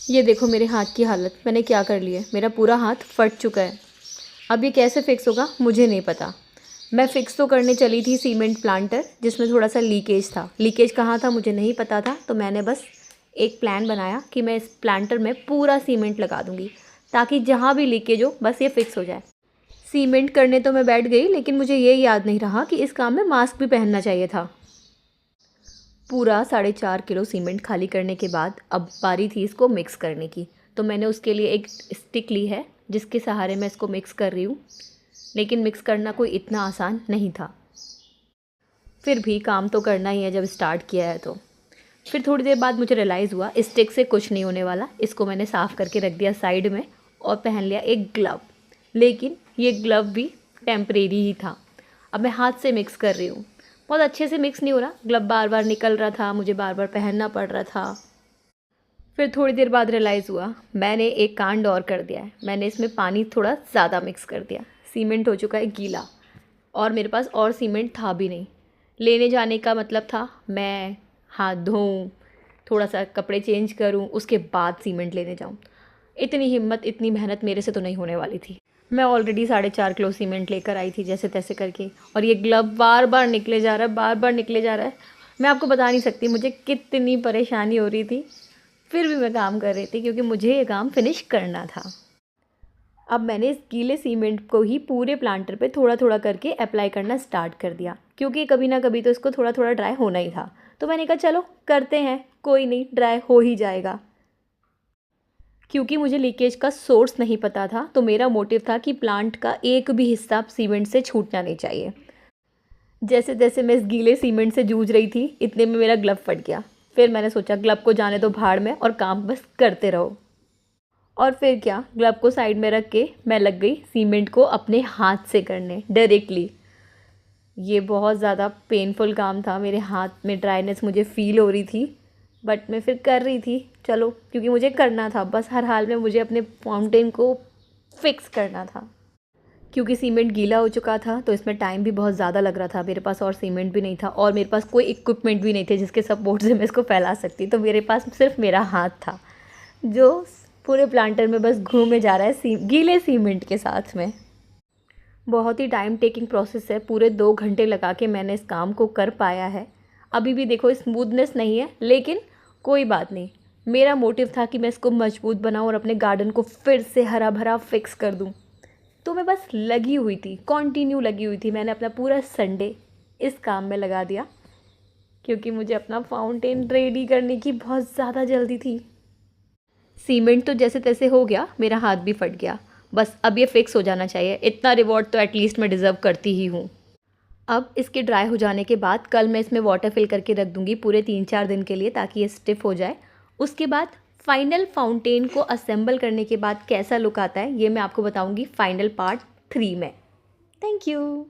ये देखो मेरे हाथ की हालत, मैंने क्या कर लिया है, मेरा पूरा हाथ फट चुका है। अब ये कैसे फिक्स होगा मुझे नहीं पता। मैं फ़िक्स तो करने चली थी सीमेंट प्लांटर, जिसमें थोड़ा सा लीकेज था। लीकेज कहाँ था मुझे नहीं पता था, तो मैंने बस एक प्लान बनाया कि मैं इस प्लांटर में पूरा सीमेंट लगा दूँगी, ताकि जहाँ भी लीकेज हो बस ये फ़िक्स हो जाए। सीमेंट करने तो मैं बैठ गई, लेकिन मुझे ये याद नहीं रहा कि इस काम में मास्क भी पहनना चाहिए था। पूरा 4.5 किलो सीमेंट खाली करने के बाद अब बारी थी इसको मिक्स करने की। तो मैंने उसके लिए एक स्टिक ली है, जिसके सहारे मैं इसको मिक्स कर रही हूँ। लेकिन मिक्स करना कोई इतना आसान नहीं था। फिर भी काम तो करना ही है जब स्टार्ट किया है तो। फिर थोड़ी देर बाद मुझे रियलाइज़ हुआ इस स्टिक से कुछ नहीं होने वाला। इसको मैंने साफ़ करके रख दिया साइड में और पहन लिया एक ग्लव। लेकिन ये ग्लव भी टेम्परेरी ही था। अब मैं हाथ से मिक्स कर रही हूँ, बहुत अच्छे से मिक्स नहीं हो रहा, ग्लव बार बार निकल रहा था, मुझे बार बार पहनना पड़ रहा था। फिर थोड़ी देर बाद रियलाइज़ हुआ मैंने एक कांड और कर दिया है। मैंने इसमें पानी थोड़ा ज़्यादा मिक्स कर दिया। सीमेंट हो चुका है गीला और मेरे पास और सीमेंट था भी नहीं। लेने जाने का मतलब था मैं हाथ धोऊँ, थोड़ा सा कपड़े चेंज करूँ, उसके बाद सीमेंट लेने जाऊँ। इतनी हिम्मत इतनी मेहनत मेरे से तो नहीं होने वाली थी। मैं ऑलरेडी 4.5 किलो सीमेंट लेकर आई थी जैसे तैसे करके, और ये ग्लव बार बार निकले जा रहा है, बार बार निकले जा रहा है। मैं आपको बता नहीं सकती मुझे कितनी परेशानी हो रही थी। फिर भी मैं काम कर रही थी क्योंकि मुझे ये काम फिनिश करना था। अब मैंने इस गीले सीमेंट को ही पूरे प्लांटर पे थोड़ा थोड़ा करके अप्लाई करना स्टार्ट कर दिया, क्योंकि कभी ना कभी तो इसको थोड़ा थोड़ा ड्राई होना ही था। तो मैंने कहा चलो करते हैं, कोई नहीं, ड्राई हो ही जाएगा। क्योंकि मुझे लीकेज का सोर्स नहीं पता था, तो मेरा मोटिव था कि प्लांट का एक भी हिस्सा सीमेंट से छूटना नहीं चाहिए। जैसे तैसे मैं इस गीले सीमेंट से जूझ रही थी, इतने में मेरा ग्लव फट गया। फिर मैंने सोचा ग्लव को जाने दो भाड़ में और काम बस करते रहो। और फिर क्या, ग्लव को साइड में रख के मैं लग गई सीमेंट को अपने हाथ से करने डायरेक्टली। ये बहुत ज़्यादा पेनफुल काम था, मेरे हाथ में ड्राइनेस मुझे फ़ील हो रही थी, बट मैं फिर कर रही थी चलो, क्योंकि मुझे करना था। बस हर हाल में मुझे अपने फाउंटेन को फिक्स करना था। क्योंकि सीमेंट गीला हो चुका था तो इसमें टाइम भी बहुत ज़्यादा लग रहा था। मेरे पास और सीमेंट भी नहीं था और मेरे पास कोई इक्विपमेंट भी नहीं थे जिसके सपोर्ट से मैं इसको फैला सकती। तो मेरे पास सिर्फ मेरा हाथ था, जो पूरे प्लांटर में बस घूमे जा रहा है गीले सीमेंट के साथ में। बहुत ही टाइम टेकिंग प्रोसेस है, पूरे 2 घंटे लगा के मैंने इस काम को कर पाया है। अभी भी देखो स्मूथनेस नहीं है, लेकिन कोई बात नहीं। मेरा मोटिव था कि मैं इसको मजबूत बनाऊँ और अपने गार्डन को फिर से हरा भरा फिक्स कर दूँ। तो मैं बस लगी हुई थी, कंटिन्यू लगी हुई थी। मैंने अपना पूरा संडे इस काम में लगा दिया, क्योंकि मुझे अपना फाउंटेन रेडी करने की बहुत ज़्यादा जल्दी थी। सीमेंट तो जैसे तैसे हो गया, मेरा हाथ भी फट गया। बस अब ये फिक्स हो जाना चाहिए, इतना रिवॉर्ड तो एटलीस्ट मैं डिज़र्व करती ही हूँ। अब इसके ड्राई हो जाने के बाद कल मैं इसमें वाटर फिल करके रख दूँगी पूरे 3-4 दिन के लिए, ताकि ये स्टिफ हो जाए। उसके बाद फाइनल फाउंटेन को असेंबल करने के बाद कैसा लुक आता है, ये मैं आपको बताऊँगी फाइनल पार्ट 3 में। Thank you.